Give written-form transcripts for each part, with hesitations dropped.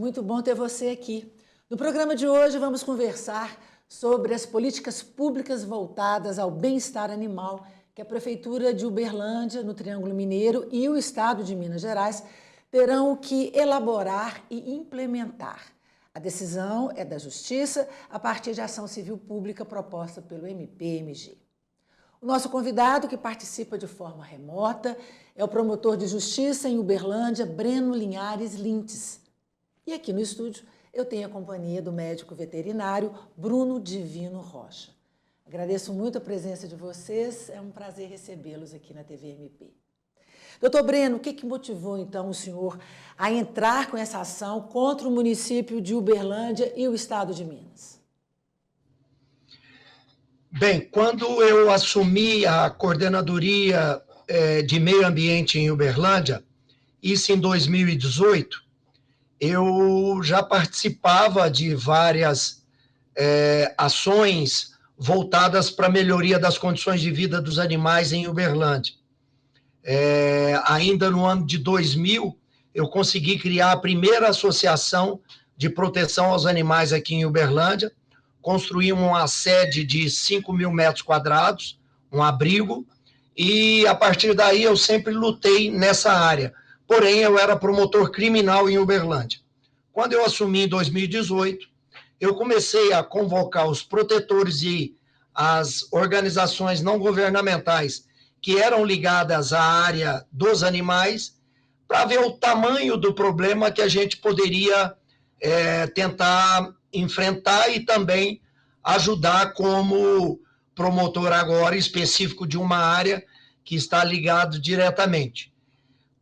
Muito bom ter você aqui. No programa de hoje vamos conversar sobre as políticas públicas voltadas ao bem-estar animal que a Prefeitura de Uberlândia, no Triângulo Mineiro, e o Estado de Minas Gerais terão que elaborar e implementar. A decisão é da Justiça a partir de ação civil pública proposta pelo MPMG. O nosso convidado, que participa de forma remota, é o promotor de justiça em Uberlândia, Breno Linhares Lintes. E aqui no estúdio eu tenho a companhia do médico veterinário Bruno Divino Rocha. Agradeço muito a presença de vocês, é um prazer recebê-los aqui na TV MP. Doutor Breno, o que motivou então o senhor a entrar com essa ação contra o município de Uberlândia e o estado de Minas? Bem, quando eu assumi a coordenadoria de meio ambiente em Uberlândia, isso em 2018, eu já participava de várias ações voltadas para a melhoria das condições de vida dos animais em Uberlândia. Ainda no ano de 2000, eu consegui criar a primeira associação de proteção aos animais aqui em Uberlândia. Construímos uma sede de 5.000 metros quadrados, um abrigo, e a partir daí eu sempre lutei nessa área. Porém, eu era promotor criminal em Uberlândia. Quando eu assumi em 2018, eu comecei a convocar os protetores e as organizações não governamentais que eram ligadas à área dos animais para ver o tamanho do problema que a gente poderia tentar enfrentar e também ajudar como promotor agora específico de uma área que está ligado diretamente.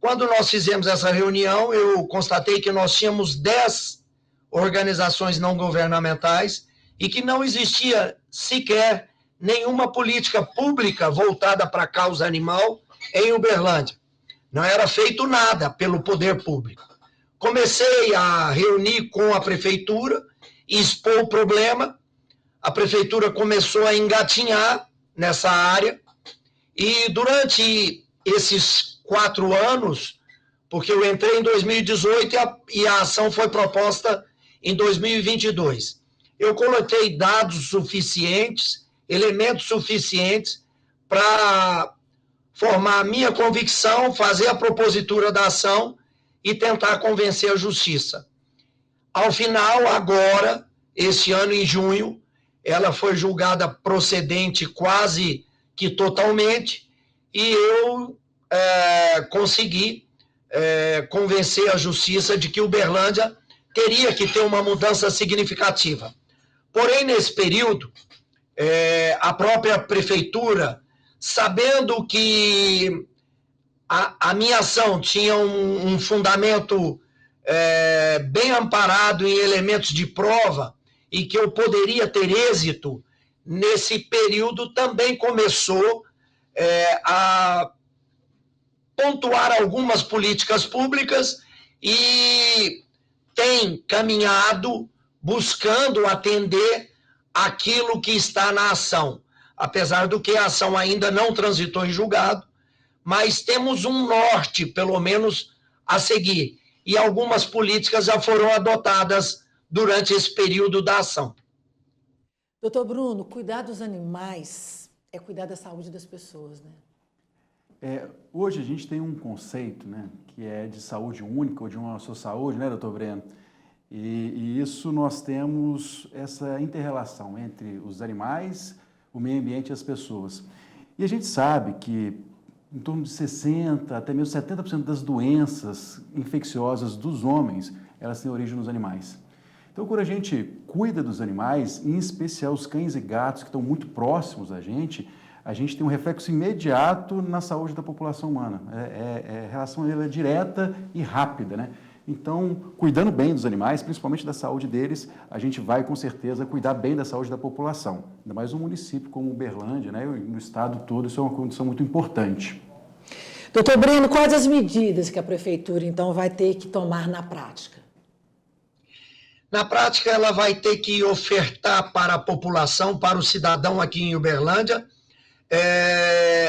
Quando nós fizemos essa reunião, eu constatei que nós tínhamos 10 organizações não governamentais e que não existia sequer nenhuma política pública voltada para a causa animal em Uberlândia. Não era feito nada pelo poder público. Comecei a reunir com a prefeitura, expor o problema, a prefeitura começou a engatinhar nessa área, e durante esses 4 anos, porque eu entrei em 2018 e a ação foi proposta em 2022, eu coletei dados suficientes, elementos suficientes para formar a minha convicção, fazer a propositura da ação e tentar convencer a justiça. Ao final, agora, esse ano em junho, ela foi julgada procedente quase que totalmente, e eu consegui convencer a justiça de que Uberlândia teria que ter uma mudança significativa. Porém, nesse período, a própria prefeitura, sabendo que a minha ação tinha um fundamento bem amparado em elementos de prova e que eu poderia ter êxito, nesse período também começou a pontuar algumas políticas públicas e tem caminhado buscando atender aquilo que está na ação, apesar do que a ação ainda não transitou em julgado, mas temos um norte, pelo menos, a seguir, e algumas políticas já foram adotadas durante esse período da ação. Doutor Bruno, cuidar dos animais é cuidar da saúde das pessoas, né? Hoje a gente tem um conceito, né, que é de saúde única ou de uma só saúde, né, doutor Breno? E isso nós temos essa inter-relação entre os animais, o meio ambiente e as pessoas. E a gente sabe que em torno de 60%, até mesmo 70% das doenças infecciosas dos homens, elas têm origem nos animais. Então, quando a gente cuida dos animais, em especial os cães e gatos que estão muito próximos a gente tem um reflexo imediato na saúde da população humana. A relação é direta e rápida, né? Então, cuidando bem dos animais, principalmente da saúde deles, a gente vai, com certeza, cuidar bem da saúde da população. Ainda mais um município como Uberlândia, né, no estado todo, isso é uma condição muito importante. Doutor Breno, quais as medidas que a Prefeitura, então, vai ter que tomar na prática? Na prática, ela vai ter que ofertar para a população, para o cidadão aqui em Uberlândia,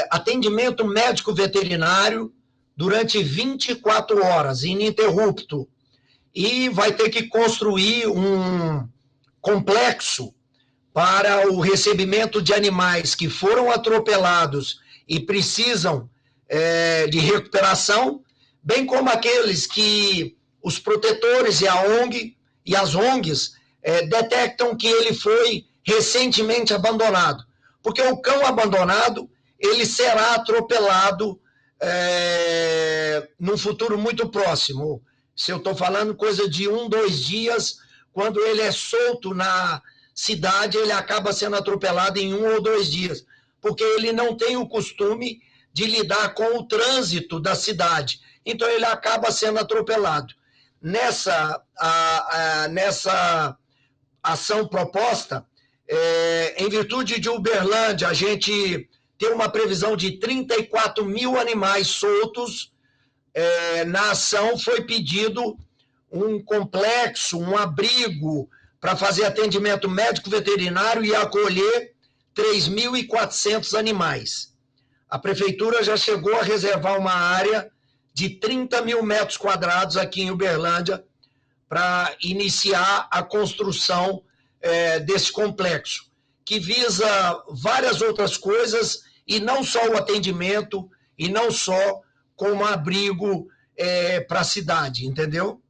atendimento médico veterinário durante 24 horas, ininterrupto. e vai ter que construir um complexo para o recebimento de animais que foram atropelados e precisam de recuperação, bem como aqueles que os protetores e as ONGs detectam que ele foi recentemente abandonado. Porque o cão abandonado, ele será atropelado num futuro muito próximo. Se eu estou falando coisa de 1, 2 dias, quando ele é solto na cidade, ele acaba sendo atropelado em 1 ou 2 dias, porque ele não tem o costume de lidar com o trânsito da cidade. Então, ele acaba sendo atropelado. Nessa ação proposta, em virtude de Uberlândia, a gente tem uma previsão de 34 mil animais soltos. Na ação foi pedido um complexo, um abrigo para fazer atendimento médico veterinário e acolher 3.400 animais. A prefeitura já chegou a reservar uma área de 30 mil metros quadrados aqui em Uberlândia para iniciar a construção desse complexo, que visa várias outras coisas, e não só o atendimento, e não só como abrigo para a cidade, entendeu?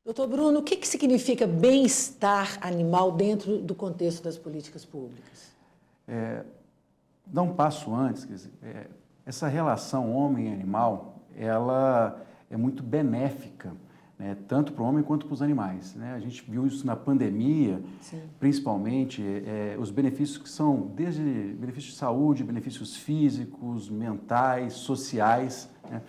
Doutor Bruno, o que significa bem-estar animal dentro do contexto das políticas públicas? Dar um passo antes, quer dizer, essa relação homem-animal, ela é muito benéfica, né, tanto para o homem quanto para os animais, né? A gente viu isso na pandemia, sim, principalmente, os benefícios que são desde benefícios de saúde, benefícios físicos, mentais, sociais, né?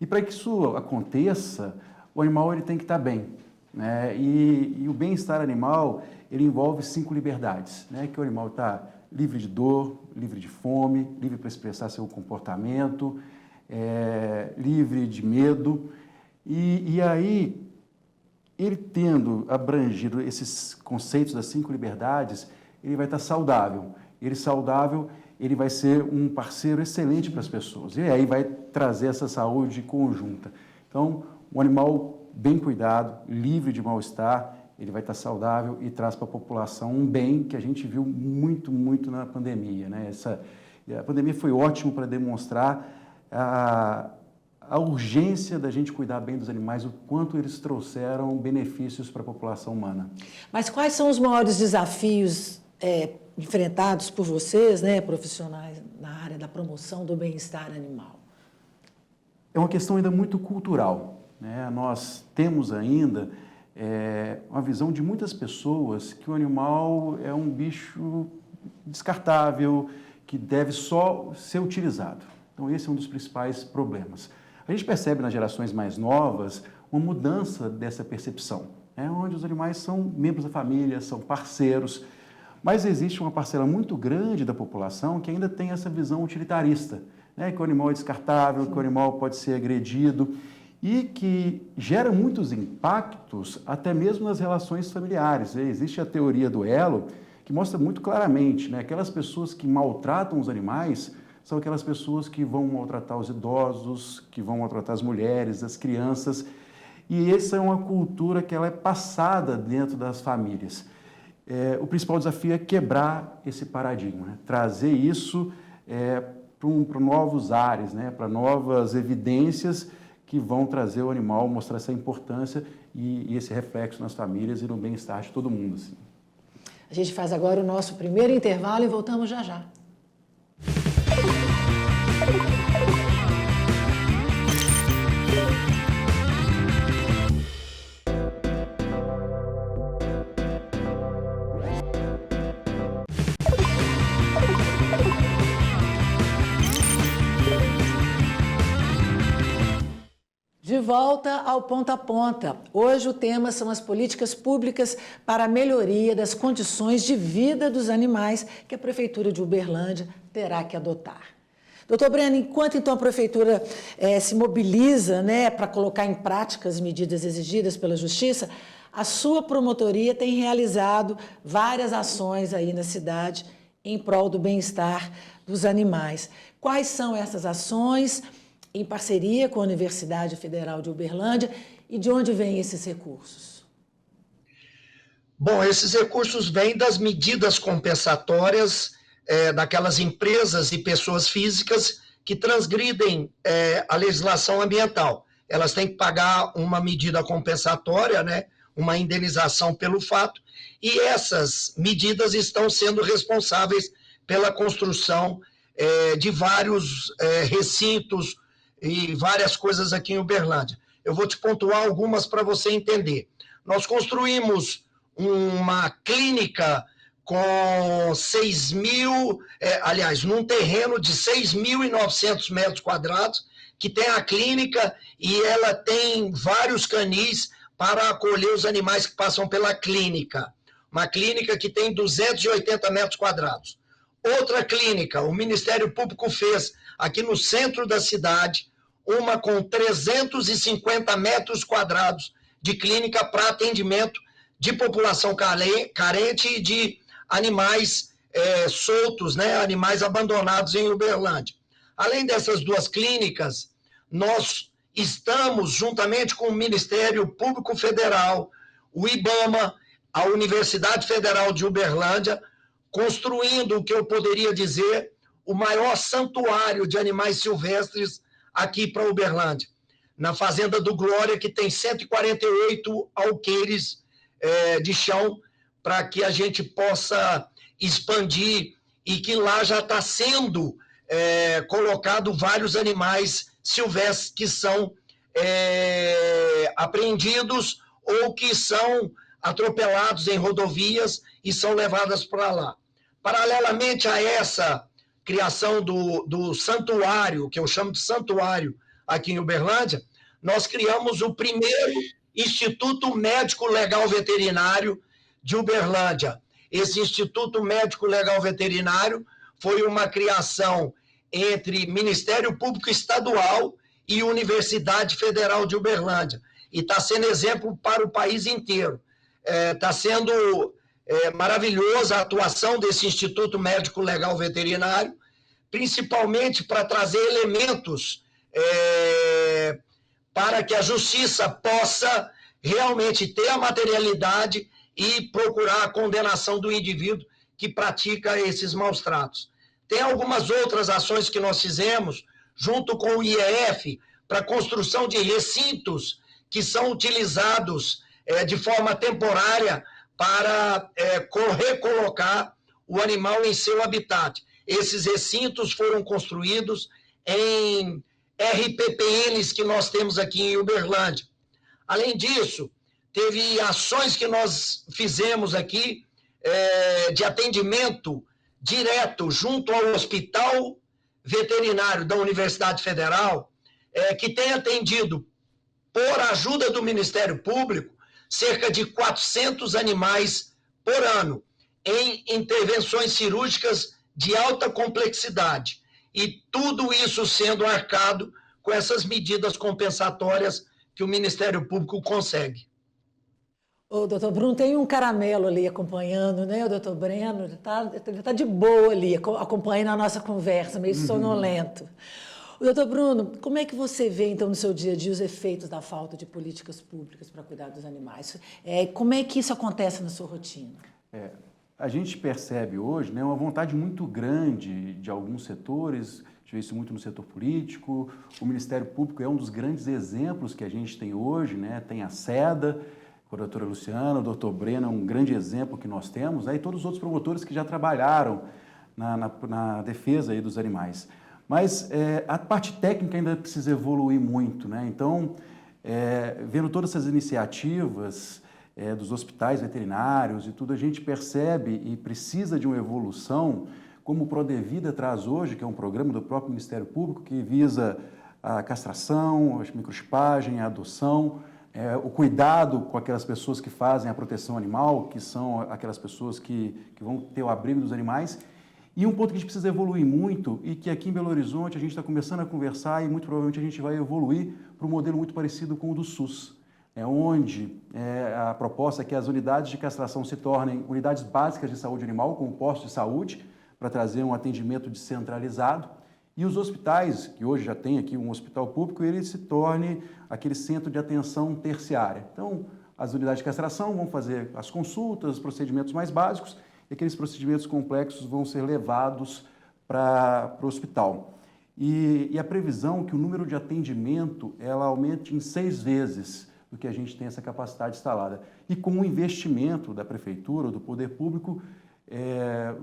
E para que isso aconteça, o animal ele tem que estar bem, né? E o bem-estar animal, ele envolve 5 liberdades, né? Que o animal está livre de dor, livre de fome, livre para expressar seu comportamento, livre de medo. E aí, ele tendo abrangido esses conceitos das 5 liberdades, ele vai estar saudável. Ele saudável, ele vai ser um parceiro excelente para as pessoas. E aí vai trazer essa saúde conjunta. Então, um animal bem cuidado, livre de mal-estar, ele vai estar saudável e traz para a população um bem que a gente viu muito, muito na pandemia, né? A pandemia foi ótimo para demonstrar a urgência da gente cuidar bem dos animais, o quanto eles trouxeram benefícios para a população humana. Mas quais são os maiores desafios enfrentados por vocês, né, profissionais na área da promoção do bem-estar animal? É uma questão ainda muito cultural, né? Nós temos ainda uma visão de muitas pessoas que o animal é um bicho descartável, que deve só ser utilizado. Então, esse é um dos principais problemas. A gente percebe nas gerações mais novas uma mudança dessa percepção, né? Onde os animais são membros da família, são parceiros, mas existe uma parcela muito grande da população que ainda tem essa visão utilitarista, né? Que o animal é descartável, sim, que o animal pode ser agredido e que gera muitos impactos até mesmo nas relações familiares. Existe a teoria do elo que mostra muito claramente, né? Aquelas pessoas que maltratam os animais são aquelas pessoas que vão maltratar os idosos, que vão maltratar as mulheres, as crianças. E essa é uma cultura que ela é passada dentro das famílias. O principal desafio é quebrar esse paradigma, né? Trazer isso para novos ares, né? Para novas evidências que vão trazer o animal, mostrar essa importância e esse reflexo nas famílias e no bem-estar de todo mundo, assim. A gente faz agora o nosso primeiro intervalo e voltamos já já. De volta ao Ponta a Ponta. Hoje o tema são as políticas públicas para a melhoria das condições de vida dos animais que a Prefeitura de Uberlândia terá que adotar. Doutor Breno, enquanto então a Prefeitura se mobiliza, né, para colocar em prática as medidas exigidas pela Justiça, a sua promotoria tem realizado várias ações aí na cidade em prol do bem-estar dos animais. Quais são essas ações em parceria com a Universidade Federal de Uberlândia E de onde vêm esses recursos? Bom, esses recursos vêm das medidas compensatórias daquelas empresas e pessoas físicas que transgridem a legislação ambiental. Elas têm que pagar uma medida compensatória, né, uma indenização pelo fato, e essas medidas estão sendo responsáveis pela construção de vários recintos e várias coisas aqui em Uberlândia. Eu vou te pontuar algumas para você entender. Nós construímos uma clínica com 6.000, num terreno de 6.900 metros quadrados, que tem a clínica e ela tem vários canis para acolher os animais que passam pela clínica. Uma clínica que tem 280 metros quadrados. Outra clínica, o Ministério Público fez aqui no centro da cidade, uma com 350 metros quadrados de clínica para atendimento de população carente e de animais soltos, né, animais abandonados em Uberlândia. Além dessas duas clínicas, nós estamos, juntamente com o Ministério Público Federal, o IBAMA, a Universidade Federal de Uberlândia, construindo o que eu poderia dizer o maior santuário de animais silvestres aqui para Uberlândia, na Fazenda do Glória, que tem 148 alqueires de chão, para que a gente possa expandir e que lá já está sendo colocado vários animais silvestres que são apreendidos ou que são atropelados em rodovias e são levadas para lá. Paralelamente a essa criação do santuário, que eu chamo de santuário aqui em Uberlândia, nós criamos o primeiro Instituto Médico Legal Veterinário de Uberlândia. Esse Instituto Médico Legal Veterinário foi uma criação entre Ministério Público Estadual e Universidade Federal de Uberlândia. E está sendo exemplo para o país inteiro. Está sendo maravilhosa a atuação desse Instituto Médico Legal Veterinário, principalmente para trazer elementos para que a justiça possa realmente ter a materialidade e procurar a condenação do indivíduo que pratica esses maus tratos. Tem algumas outras ações que nós fizemos, junto com o IEF, para a construção de recintos que são utilizados de forma temporária para recolocar o animal em seu habitat. Esses recintos foram construídos em RPPNs que nós temos aqui em Uberlândia. Além disso, teve ações que nós fizemos aqui de atendimento direto junto ao Hospital Veterinário da Universidade Federal, que tem atendido, por ajuda do Ministério Público, cerca de 400 animais por ano, em intervenções cirúrgicas de alta complexidade. E tudo isso sendo arcado com essas medidas compensatórias que o Ministério Público consegue. O doutor Bruno tem um caramelo ali acompanhando, né? O doutor Breno ele tá de boa ali, acompanhando a nossa conversa, meio sonolento. O doutor Bruno, como é que você vê, então, no seu dia a dia, os efeitos da falta de políticas públicas para cuidar dos animais? Como é que isso acontece na sua rotina? A gente percebe hoje, né, uma vontade muito grande de alguns setores, a gente vê isso muito no setor político, o Ministério Público é um dos grandes exemplos que a gente tem hoje, né, tem a SEDA, com a doutora Luciana, o doutor Breno é um grande exemplo que nós temos, né, e todos os outros promotores que já trabalharam na defesa aí dos animais. Mas a parte técnica ainda precisa evoluir muito, né? Então, vendo todas essas iniciativas dos hospitais veterinários e tudo, a gente percebe e precisa de uma evolução, como o Prodevida traz hoje, que é um programa do próprio Ministério Público que visa a castração, a microchipagem, a adoção, o cuidado com aquelas pessoas que fazem a proteção animal, que são aquelas pessoas que vão ter o abrigo dos animais. E um ponto que a gente precisa evoluir muito e que aqui em Belo Horizonte a gente está começando a conversar e muito provavelmente a gente vai evoluir para um modelo muito parecido com o do SUS, onde a proposta é que as unidades de castração se tornem unidades básicas de saúde animal, com postos de saúde, para trazer um atendimento descentralizado E os hospitais, que hoje já tem aqui um hospital público, ele se torne aquele centro de atenção terciária. Então, as unidades de castração vão fazer as consultas, os procedimentos mais básicos, e aqueles procedimentos complexos vão ser levados para o hospital. E a previsão é que o número de atendimento ela aumente em 6 vezes do que a gente tem essa capacidade instalada. E com o investimento da prefeitura ou do poder público,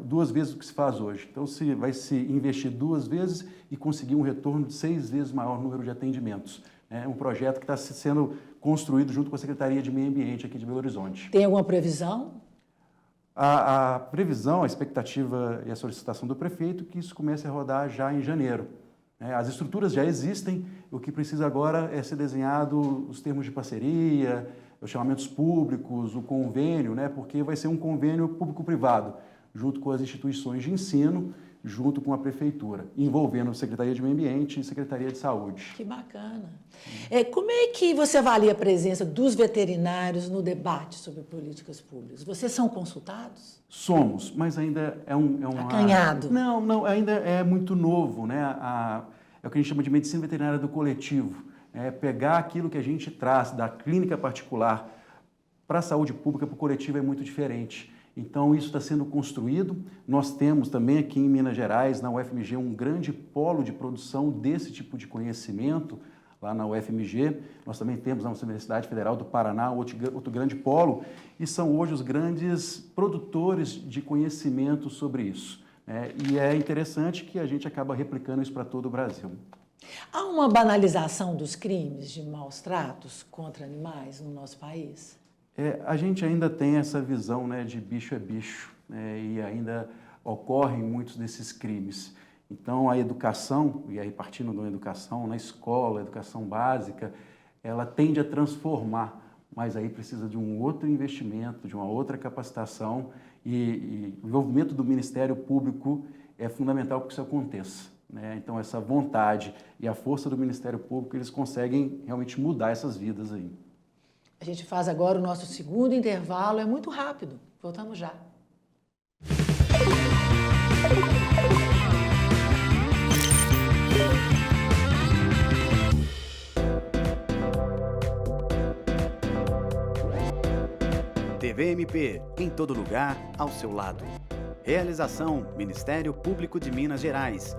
2 vezes o que se faz hoje. Então, vai se investir 2 vezes e conseguir um retorno de 6 vezes maior número de atendimentos. É um projeto que está sendo construído junto com a Secretaria de Meio Ambiente aqui de Belo Horizonte. Tem alguma previsão? A previsão, a expectativa e a solicitação do prefeito é que isso comece a rodar já em janeiro. As estruturas já existem, o que precisa agora é ser desenhado os termos de parceria, os chamamentos públicos, o convênio, porque vai ser um convênio público-privado, junto com as instituições de ensino, junto com a prefeitura, envolvendo a Secretaria de Meio Ambiente e Secretaria de Saúde. Que bacana. Como é que você avalia a presença dos veterinários no debate sobre políticas públicas? Vocês são consultados? Somos, mas ainda é acanhado. Não, ainda é muito novo, é o que a gente chama de medicina veterinária do coletivo. Pegar aquilo que a gente traz da clínica particular para a saúde pública, para o coletivo, é muito diferente. Então, isso está sendo construído. Nós temos também aqui em Minas Gerais, na UFMG, um grande polo de produção desse tipo de conhecimento, lá na UFMG. Nós também temos na Universidade Federal do Paraná outro grande polo, e são hoje os grandes produtores de conhecimento sobre isso. E é interessante que a gente acaba replicando isso para todo o Brasil. Há uma banalização dos crimes de maus tratos contra animais no nosso país? A gente ainda tem essa visão de bicho é bicho, e ainda ocorrem muitos desses crimes. Então, a educação, e aí partindo da educação, na escola, a educação básica, ela tende a transformar, mas aí precisa de um outro investimento, de uma outra capacitação, e o envolvimento do Ministério Público é fundamental para que isso aconteça. Então, essa vontade e a força do Ministério Público, eles conseguem realmente mudar essas vidas aí. A gente faz agora o nosso segundo intervalo, é muito rápido. Voltamos já. TVMP, em todo lugar, ao seu lado. Realização: Ministério Público de Minas Gerais.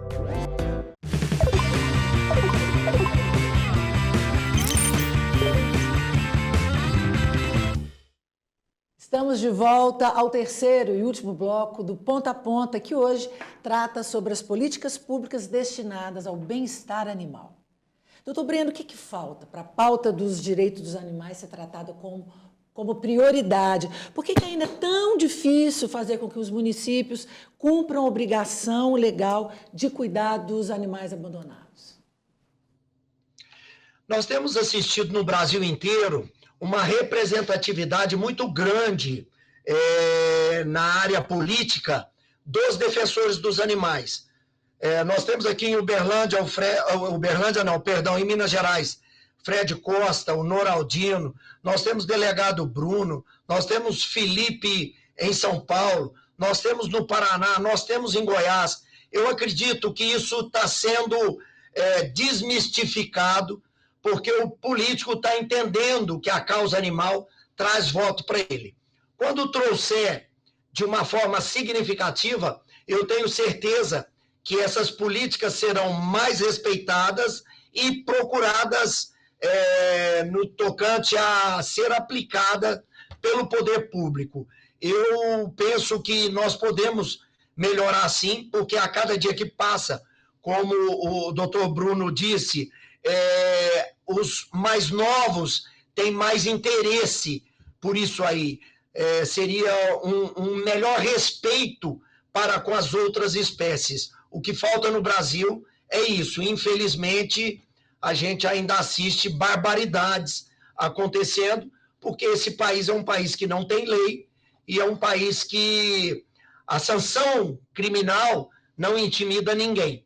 Estamos de volta ao terceiro e último bloco do Ponta a Ponta, que hoje trata sobre as políticas públicas destinadas ao bem-estar animal. Doutor Breno, o que falta para a pauta dos direitos dos animais ser tratada como prioridade? Por que ainda é tão difícil fazer com que os municípios cumpram a obrigação legal de cuidar dos animais abandonados? Nós temos assistido no Brasil inteiro uma representatividade muito grande na área política dos defensores dos animais. Nós temos aqui em Uberlândia, em Minas Gerais, Fred Costa, o Noraldino, nós temos delegado Bruno, nós temos Felipe em São Paulo, nós temos no Paraná, nós temos em Goiás. Eu acredito que isso está sendo desmistificado, porque o político está entendendo que a causa animal traz voto para ele. Quando trouxer de uma forma significativa, eu tenho certeza que essas políticas serão mais respeitadas e procuradas no tocante a ser aplicada pelo poder público. Eu penso que nós podemos melhorar sim, porque a cada dia que passa, como o doutor Bruno disse, os mais novos têm mais interesse por isso aí. Seria um melhor respeito para com as outras espécies. O que falta no Brasil é isso. Infelizmente, a gente ainda assiste barbaridades acontecendo, porque esse país é um país que não tem lei e é um país que a sanção criminal não intimida ninguém.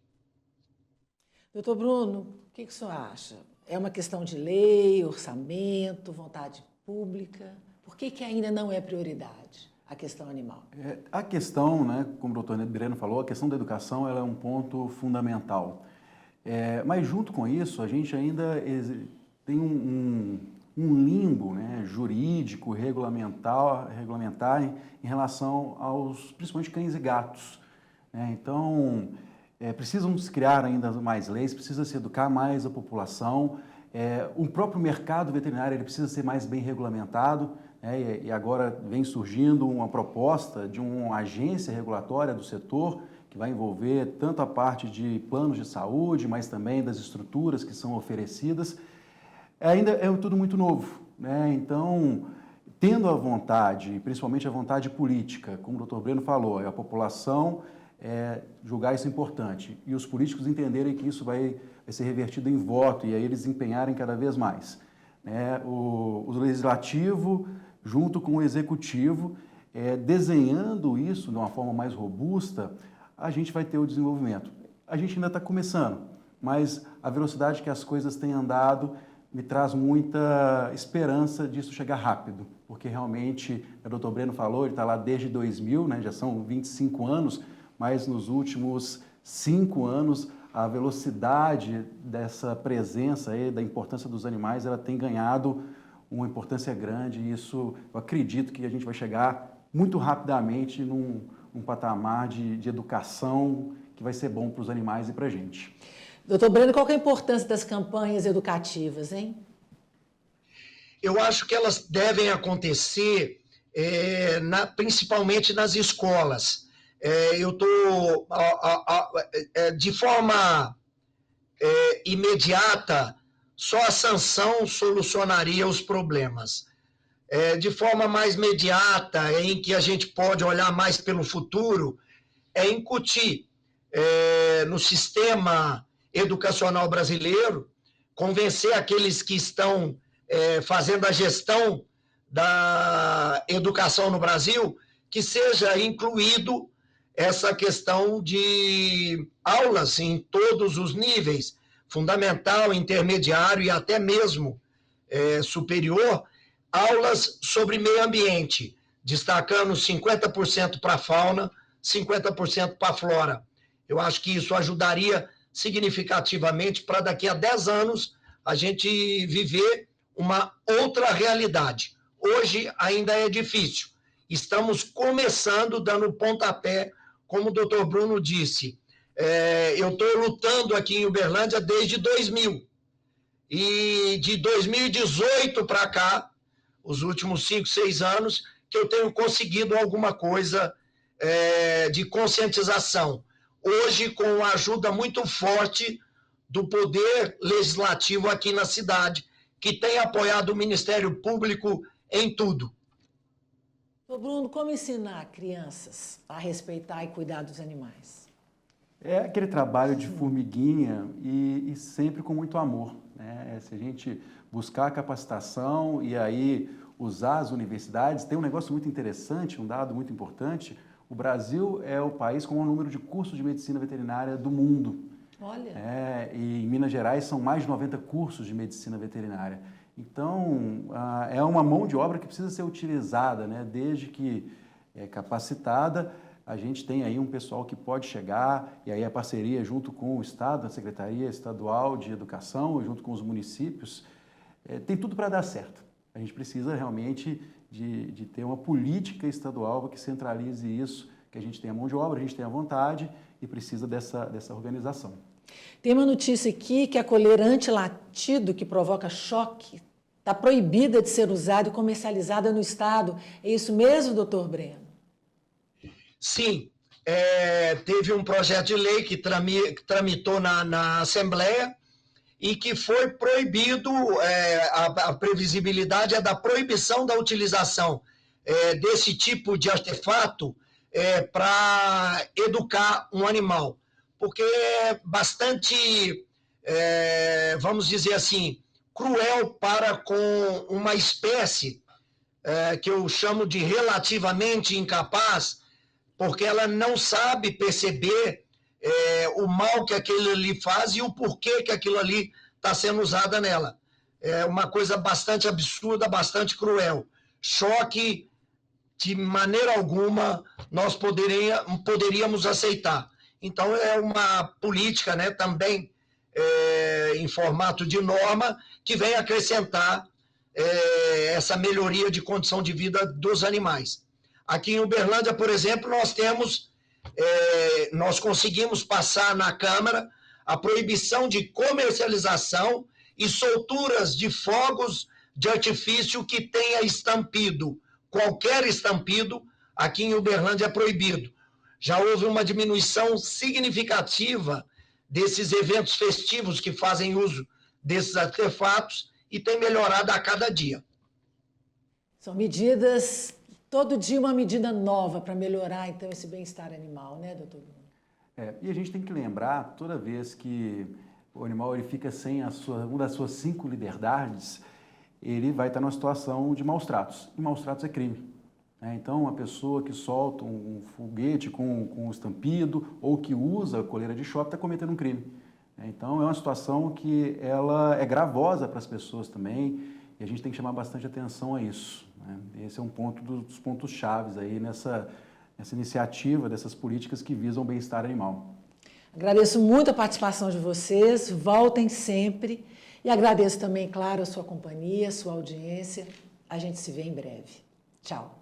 Doutor Bruno, o que o senhor acha? É uma questão de lei, orçamento, vontade pública? Por que ainda não é prioridade a questão animal? A questão, né, como o doutor Breno falou, a questão da educação ela é um ponto fundamental. Mas junto com isso, a gente ainda tem um limbo, né, jurídico, regulamentar em relação aos, principalmente, cães e gatos. Então, precisam se criar ainda mais leis, precisa se educar mais a população. O próprio mercado veterinário ele precisa ser mais bem regulamentado, né, e agora vem surgindo uma proposta de uma agência regulatória do setor que vai envolver tanto a parte de planos de saúde, mas também das estruturas que são oferecidas. Ainda é tudo muito novo, né? Então, tendo a vontade, principalmente a vontade política, como o doutor Breno falou, a população julgar isso importante e os políticos entenderem que isso vai ser revertido em voto e aí eles empenharem cada vez mais, né? O legislativo, junto com o executivo, desenhando isso de uma forma mais robusta, a gente vai ter o desenvolvimento. A gente ainda está começando, mas a velocidade que as coisas têm andado me traz muita esperança disso chegar rápido, porque realmente, o doutor Breno falou, ele está lá desde 2000, né, já são 25 anos, mas nos últimos 5 anos a velocidade dessa presença aí, da importância dos animais, ela tem ganhado uma importância grande e isso eu acredito que a gente vai chegar muito rapidamente num patamar de educação que vai ser bom para os animais e para a gente. Doutor Breno, qual que é a importância das campanhas educativas, hein? Eu acho que elas devem acontecer principalmente nas escolas. Eu estou, de forma imediata, só a sanção solucionaria os problemas. De forma mais imediata, em que a gente pode olhar mais pelo futuro, incutir no sistema educacional brasileiro, convencer aqueles que estão fazendo a gestão da educação no Brasil, que seja incluído essa questão de aulas em todos os níveis, fundamental, intermediário e até mesmo superior, aulas sobre meio ambiente, destacando 50% para a fauna, 50% para a flora. Eu acho que isso ajudaria significativamente para daqui a 10 anos a gente viver uma outra realidade. Hoje ainda é difícil. Estamos começando, dando pontapé, como o doutor Bruno disse. Eu estou lutando aqui em Uberlândia desde 2000. E de 2018 para cá, os últimos 5, 6 anos, que eu tenho conseguido alguma coisa de conscientização. Hoje, com a ajuda muito forte do Poder Legislativo aqui na cidade, que tem apoiado o Ministério Público em tudo. Bruno, como ensinar crianças a respeitar e cuidar dos animais? É aquele trabalho de formiguinha e sempre com muito amor, né? Se a gente buscar a capacitação e aí usar as universidades, tem um negócio muito interessante, um dado muito importante. O Brasil é o país com o número de cursos de medicina veterinária do mundo. Olha. E em Minas Gerais são mais de 90 cursos de medicina veterinária. Então, é uma mão de obra que precisa ser utilizada, né? Desde que é capacitada, a gente tem aí um pessoal que pode chegar, e aí a parceria junto com o Estado, a Secretaria Estadual de Educação, junto com os municípios, tem tudo para dar certo. A gente precisa realmente de ter uma política estadual que centralize isso, que a gente tenha mão de obra, a gente tenha vontade e precisa dessa organização. Tem uma notícia aqui que a coleira antilatido, que provoca choque, está proibida de ser usada e comercializada no Estado. É isso mesmo, doutor Breno? Sim. Teve um projeto de lei que tramitou na Assembleia e que foi proibido, a previsibilidade é da proibição da utilização desse tipo de artefato para educar um animal, porque é bastante, vamos dizer assim, cruel para com uma espécie que eu chamo de relativamente incapaz, porque ela não sabe perceber o mal que aquilo ali faz e o porquê que aquilo ali está sendo usado nela. É uma coisa bastante absurda, bastante cruel. Choque de maneira alguma nós poderíamos aceitar. Então, é uma política, né, também em formato de norma, que vem acrescentar essa melhoria de condição de vida dos animais. Aqui em Uberlândia, por exemplo, nós conseguimos passar na Câmara a proibição de comercialização e solturas de fogos de artifício que tenha estampido. Qualquer estampido, aqui em Uberlândia é proibido. Já houve uma diminuição significativa desses eventos festivos que fazem uso desses artefatos e tem melhorado a cada dia. São medidas, todo dia uma medida nova para melhorar, então, esse bem-estar animal, né, doutor Bruno? E a gente tem que lembrar, toda vez que o animal ele fica sem uma das suas 5 liberdades, ele vai estar numa situação de maus tratos. E maus tratos é crime. Então, uma pessoa que solta um foguete com estampido ou que usa a coleira de choque está cometendo um crime. Então, é uma situação que ela é gravosa para as pessoas também e a gente tem que chamar bastante atenção a isso. Esse é um dos pontos chaves aí nessa iniciativa, dessas políticas que visam o bem-estar animal. Agradeço muito a participação de vocês, voltem sempre. E agradeço também, claro, a sua companhia, a sua audiência. A gente se vê em breve. Tchau.